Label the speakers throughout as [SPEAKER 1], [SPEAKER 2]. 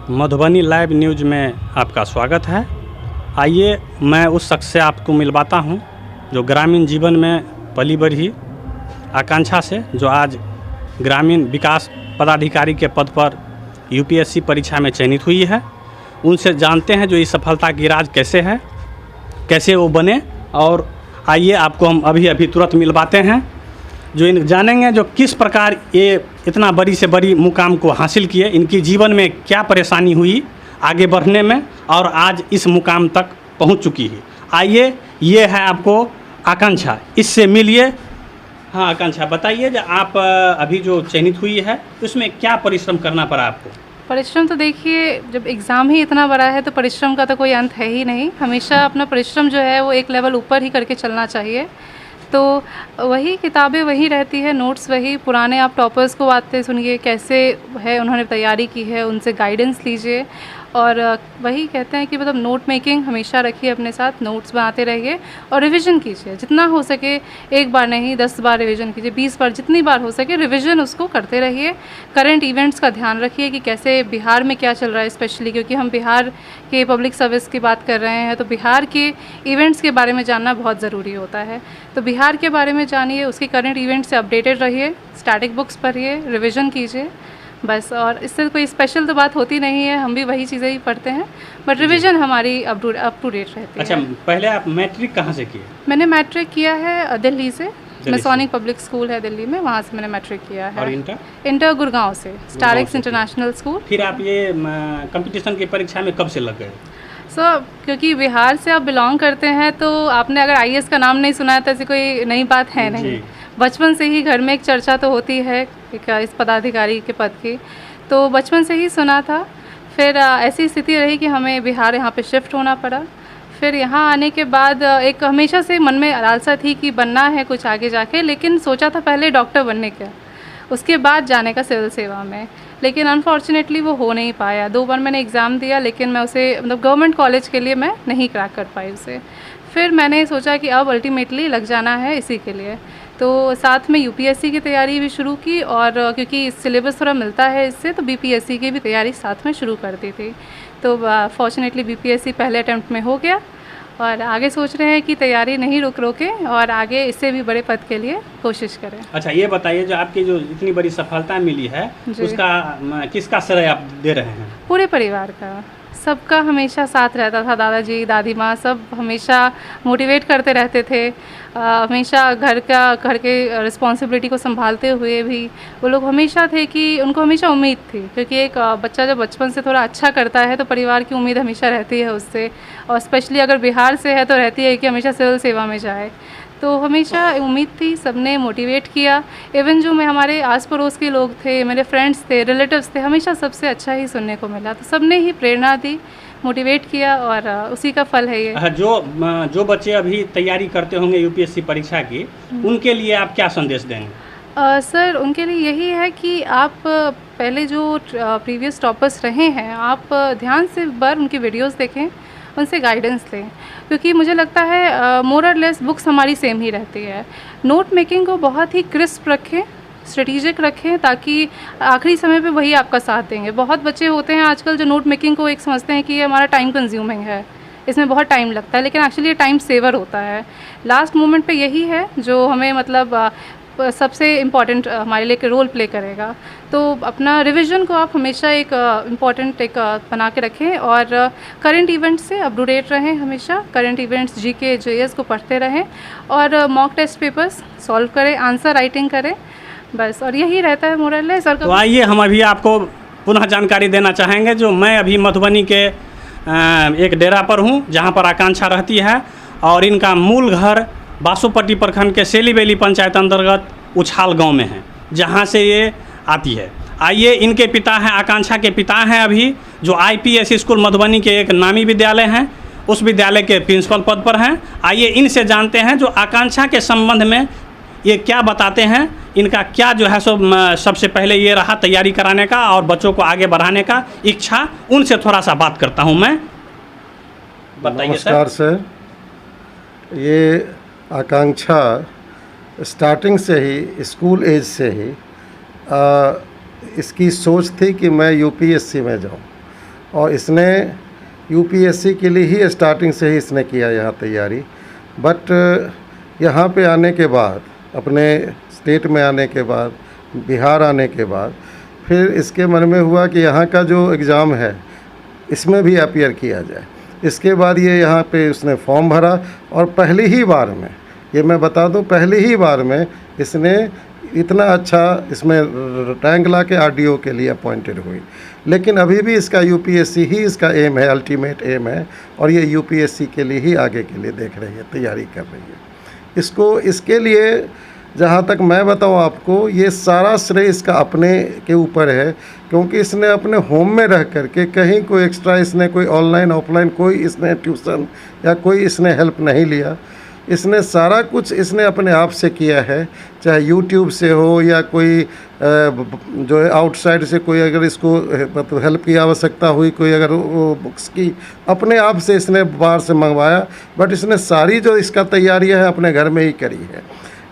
[SPEAKER 1] Madhubani live news में आपका स्वागत है। आइए मैं उस शख्स से आपको मिलवाता हूं जो ग्रामीण जीवन में पली बढ़ी आकांक्षा से, जो आज ग्रामीण विकास पदाधिकारी के पद पर यूपीएससी परीक्षा में चयनित हुई है। उनसे जानते हैं जो इस सफलता की राज कैसे है, कैसे वो बने। और आइए आपको हम अभी तुरंत मिलवाते हैं, जो इन जानेंगे जो किस प्रकार ये इतना बड़ी से बड़ी मुकाम को हासिल किए, इनकी जीवन में क्या परेशानी हुई आगे बढ़ने में और आज इस मुकाम तक पहुंच चुकी है। आइए, ये है आपको आकांक्षा, इससे मिलिए। हाँ आकांक्षा, बताइए जो आप अभी जो चयनित हुई है उसमें क्या परिश्रम करना पड़ा आपको?
[SPEAKER 2] परिश्रम तो देखिए, जब एग्ज़ाम ही इतना बड़ा है तो परिश्रम का तो कोई अंत है ही नहीं। हमेशा अपना परिश्रम जो है वो एक लेवल ऊपर ही करके चलना चाहिए। तो वही किताबें वही रहती है, नोट्स वही पुराने। आप टॉपर्स को बातें सुनिए कैसे है उन्होंने तैयारी की है, उनसे गाइडेंस लीजिए। और वही कहते हैं कि मतलब नोट मेकिंग हमेशा रखिए अपने साथ, नोट्स बनाते रहिए और रिवीजन कीजिए जितना हो सके। एक बार नहीं 10 बार रिवीजन कीजिए, 20 बार, जितनी बार हो सके रिवीजन उसको करते रहिए। करंट इवेंट्स का ध्यान रखिए कि कैसे बिहार में क्या चल रहा है, स्पेशली क्योंकि हम बिहार के पब्लिक सर्विस की बात कर रहे हैं, तो बिहार के इवेंट्स के बारे में जानना बहुत ज़रूरी होता है। तो बिहार के बारे में जानिए, उसकी करंट इवेंट से अपडेटेड रहिए, स्टैटिक बुक्स पढ़िए, रिवीजन कीजिए बस। और इससे कोई स्पेशल तो बात होती नहीं है, हम भी वही चीज़ें ही पढ़ते हैं, बट रिवीजन हमारी अप टू डेट रहती है।
[SPEAKER 1] अच्छा, पहले आप मैट्रिक कहाँ से किए?
[SPEAKER 2] मैंने मैट्रिक किया है दिल्ली से, मैसोनिक पब्लिक स्कूल है दिल्ली में, वहाँ से मैंने मैट्रिक किया है।
[SPEAKER 1] और
[SPEAKER 2] इंटर गुड़गांव से, स्टारक्स इंटरनेशनल स्कूल।
[SPEAKER 1] फिर आप ये कंपटीशन की परीक्षा में कब से लग गए?
[SPEAKER 2] क्योंकि बिहार से आप बिलोंग करते हैं तो आपने अगर आईएएस का नाम नहीं सुना है तो ऐसी कोई नई बात है नहीं। बचपन से ही घर में एक चर्चा तो होती है इस पदाधिकारी के पद की, तो बचपन से ही सुना था। फिर ऐसी स्थिति रही कि हमें बिहार यहाँ पे शिफ्ट होना पड़ा। फिर यहाँ आने के बाद एक हमेशा से मन में लालसा थी कि बनना है कुछ आगे जाके, लेकिन सोचा था पहले डॉक्टर बनने का, उसके बाद जाने का सिविल सेवा में, लेकिन अनफॉर्चुनेटली वो हो नहीं पाया। 2 बार मैंने एग्ज़ाम दिया लेकिन मैं उसे मतलब गवर्नमेंट कॉलेज के लिए मैं नहीं क्रैक कर पाई उसे। फिर मैंने सोचा कि अब अल्टीमेटली लग जाना है इसी के लिए, तो साथ में यूपीएससी की तैयारी भी शुरू की। और क्योंकि सिलेबस थोड़ा मिलता है इससे, तो बीपीएससी की भी तैयारी साथ में शुरू कर दी थी। तो फॉर्चुनेटली बीपीएससी पहले अटैम्प्ट में हो गया और आगे सोच रहे हैं कि तैयारी नहीं रोके और आगे इससे भी बड़े पद के लिए कोशिश करें।
[SPEAKER 1] अच्छा, ये बताइए जो आपकी जो इतनी बड़ी सफलता मिली है उसका किसका श्रेय आप दे रहे हैं? पूरे
[SPEAKER 2] परिवार का, सबका हमेशा साथ रहता था। दादाजी, दादी माँ सब हमेशा मोटिवेट करते रहते थे। हमेशा घर के रिस्पॉन्सिबिलिटी को संभालते हुए भी वो लोग हमेशा थे कि उनको हमेशा उम्मीद थी, क्योंकि एक बच्चा जब बचपन से थोड़ा अच्छा करता है तो परिवार की उम्मीद हमेशा रहती है उससे, और स्पेशली अगर बिहार से है तो रहती है कि हमेशा सिविल सेवा में जाए। तो हमेशा उम्मीद थी, सबने मोटिवेट किया। इवन जो हमारे आस पड़ोस के लोग थे, मेरे फ्रेंड्स थे, रिलेटिव्स थे, हमेशा सबसे अच्छा ही सुनने को मिला। तो सबने ही प्रेरणा दी, मोटिवेट किया और उसी का फल है ये।
[SPEAKER 1] जो बच्चे अभी तैयारी करते होंगे यूपीएससी परीक्षा की, उनके लिए आप क्या संदेश देंगे?
[SPEAKER 2] सर, उनके लिए यही है कि आप पहले जो प्रीवियस टॉपर्स रहे हैं, आप ध्यान से बार उनकी वीडियोस देखें, उनसे गाइडेंस लें, क्योंकि मुझे लगता है मोर और लेस बुक्स हमारी सेम ही रहती है। नोट मेकिंग को बहुत ही क्रिस्प रखें, स्ट्रेटिजिक रखें, ताकि आखिरी समय पे वही आपका साथ देंगे। बहुत बच्चे होते हैं आजकल जो नोट मेकिंग को एक समझते हैं कि ये हमारा टाइम कंज्यूमिंग है, इसमें बहुत टाइम लगता है, लेकिन एक्चुअली ये टाइम सेवर होता है। लास्ट मोमेंट पे यही है जो हमें मतलब सबसे इम्पॉर्टेंट हमारे लिए रोल प्ले करेगा। तो अपना रिवीजन को आप हमेशा एक इम्पॉर्टेंट एक बना के रखें और करंट इवेंट्स से अप टू डेट रहें। हमेशा करंट इवेंट्स, जीके, जेएस को पढ़ते रहें और मॉक टेस्ट पेपर्स सॉल्व करें, आंसर राइटिंग करें, बस। और यही रहता है मोरल सर का।
[SPEAKER 1] तो आइए हम अभी आपको पुनः जानकारी देना चाहेंगे। जो मैं अभी मधुबनी के एक डेरा पर हूँ जहाँ पर आकांक्षा रहती है, और इनका मूल घर बासोपट्टी प्रखंड के सेलीबेली पंचायत अंतर्गत उछाल गांव में है, जहां से ये आती है। आइए, इनके पिता हैं, आकांक्षा के पिता हैं अभी, जो आईपीएस स्कूल मधुबनी के एक नामी विद्यालय हैं, उस विद्यालय के प्रिंसिपल पद पर हैं। आइए इनसे जानते हैं जो आकांक्षा के संबंध में ये क्या बताते हैं। इनका क्या जो है सो सबसे पहले ये रहा तैयारी कराने का और बच्चों को आगे बढ़ाने का इच्छा, उनसे थोड़ा सा बात करता हूँ मैं। बताइए।
[SPEAKER 3] नमस्कार सर। ये आकांक्षा स्टार्टिंग से ही, स्कूल एज से ही इसकी सोच थी कि मैं यूपीएससी में जाऊं, और इसने यूपीएससी के लिए ही स्टार्टिंग से ही इसने किया यहाँ तैयारी। बट यहाँ पे आने के बाद, अपने स्टेट में आने के बाद, बिहार आने के बाद, फिर इसके मन में हुआ कि यहाँ का जो एग्ज़ाम है इसमें भी अपीयर किया जाए। इसके बाद ये यहाँ पे उसने फॉर्म भरा और पहली ही बार में, ये मैं बता दूं, पहली ही बार में इसने इतना अच्छा इसमें रैंक ला के आरडीओ के लिए अपॉइंटेड हुई। लेकिन अभी भी इसका यूपीएससी ही इसका एम है, अल्टीमेट एम है, और ये यूपीएससी के लिए ही आगे के लिए देख रही है, तैयारी कर रही है। इसको इसके लिए जहाँ तक मैं बताऊँ आपको, ये सारा श्रेय इसका अपने के ऊपर है, क्योंकि इसने अपने होम में रह कर के कहीं कोई एक्स्ट्रा इसने कोई ऑनलाइन ऑफलाइन कोई इसने ट्यूशन या कोई इसने हेल्प नहीं लिया। इसने सारा कुछ इसने अपने आप से किया है, चाहे यूट्यूब से हो या कोई जो है आउटसाइड से कोई अगर इसको मतलब हेल्प की आवश्यकता हुई, कोई अगर बुक्स की, अपने आप से इसने बाहर से मंगवाया। बट इसने सारी जो इसका तैयारियां है अपने घर में ही करी है।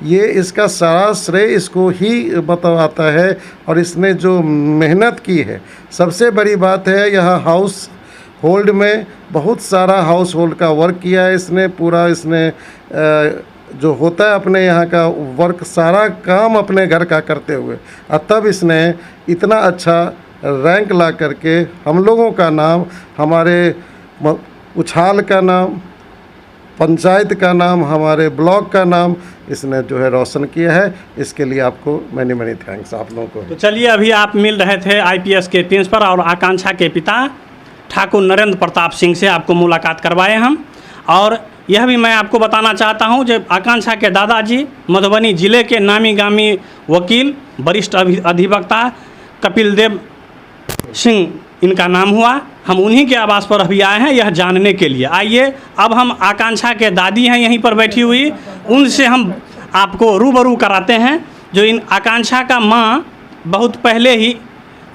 [SPEAKER 3] ये इसका सारा श्रेय इसको ही बताता है। और इसने जो मेहनत की है, सबसे बड़ी बात है, यहाँ हाउस होल्ड में बहुत सारा हाउस होल्ड का वर्क किया है इसने। पूरा इसने जो होता है अपने यहाँ का वर्क, सारा काम अपने घर का करते हुए, और तब इसने इतना अच्छा रैंक ला करके हम लोगों का नाम, हमारे उछाल का नाम, पंचायत का नाम, हमारे ब्लॉक का नाम इसने जो है रोशन किया है। इसके लिए आपको मैनी मैनी थैंक्स आप लोगों को।
[SPEAKER 1] तो चलिए, अभी आप मिल रहे थे आईपीएस के प्रिंसिपल और आकांक्षा के पिता ठाकुर नरेंद्र प्रताप सिंह से आपको मुलाकात करवाए हम। और यह भी मैं आपको बताना चाहता हूं, जब आकांक्षा के दादाजी मधुबनी जिले के नामी गामी वकील, वरिष्ठ अधिवक्ता कपिल देव सिंह इनका नाम हुआ। हम उन्हीं के आवास पर अभी आए हैं यह जानने के लिए। आइए, अब हम आकांक्षा के दादी हैं यहीं पर बैठी हुई, उनसे हम आपको रूबरू कराते हैं। जो इन आकांक्षा का माँ बहुत पहले ही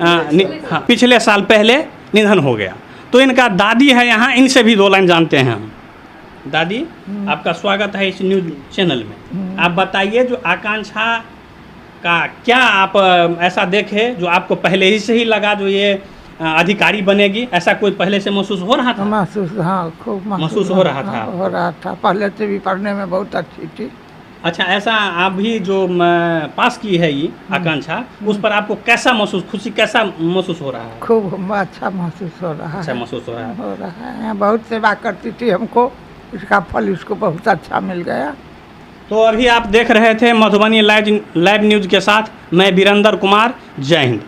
[SPEAKER 1] पिछले साल पहले निधन हो गया, तो इनका दादी है यहाँ, इनसे भी दो लाइन जानते हैं हम। दादी, आपका स्वागत है इस न्यूज़ चैनल में। आप बताइए, जो आकांक्षा का क्या आप ऐसा देखे जो आपको पहले ही से ही लगा जो ये अधिकारी बनेगी, ऐसा कोई पहले से महसूस हो रहा था?
[SPEAKER 4] महसूस, हाँ, खूब
[SPEAKER 1] महसूस हो रहा था।
[SPEAKER 4] हो रहा था, पहले से भी पढ़ने में बहुत अच्छी थी।
[SPEAKER 1] अच्छा, ऐसा आप भी जो पास की है ये आकांक्षा, उस पर आपको कैसा महसूस, खुशी कैसा महसूस हो रहा है?
[SPEAKER 4] खूब अच्छा महसूस हो रहा है।
[SPEAKER 1] अच्छा महसूस हो रहा है।
[SPEAKER 4] हो रहा है। बहुत सेवा करती थी हमको, इसका फल इसको बहुत अच्छा मिल गया।
[SPEAKER 1] तो अभी आप देख रहे थे मधुबनी लाइव न्यूज़ के साथ मैं वीरेंद्र कुमार। जय हिंद।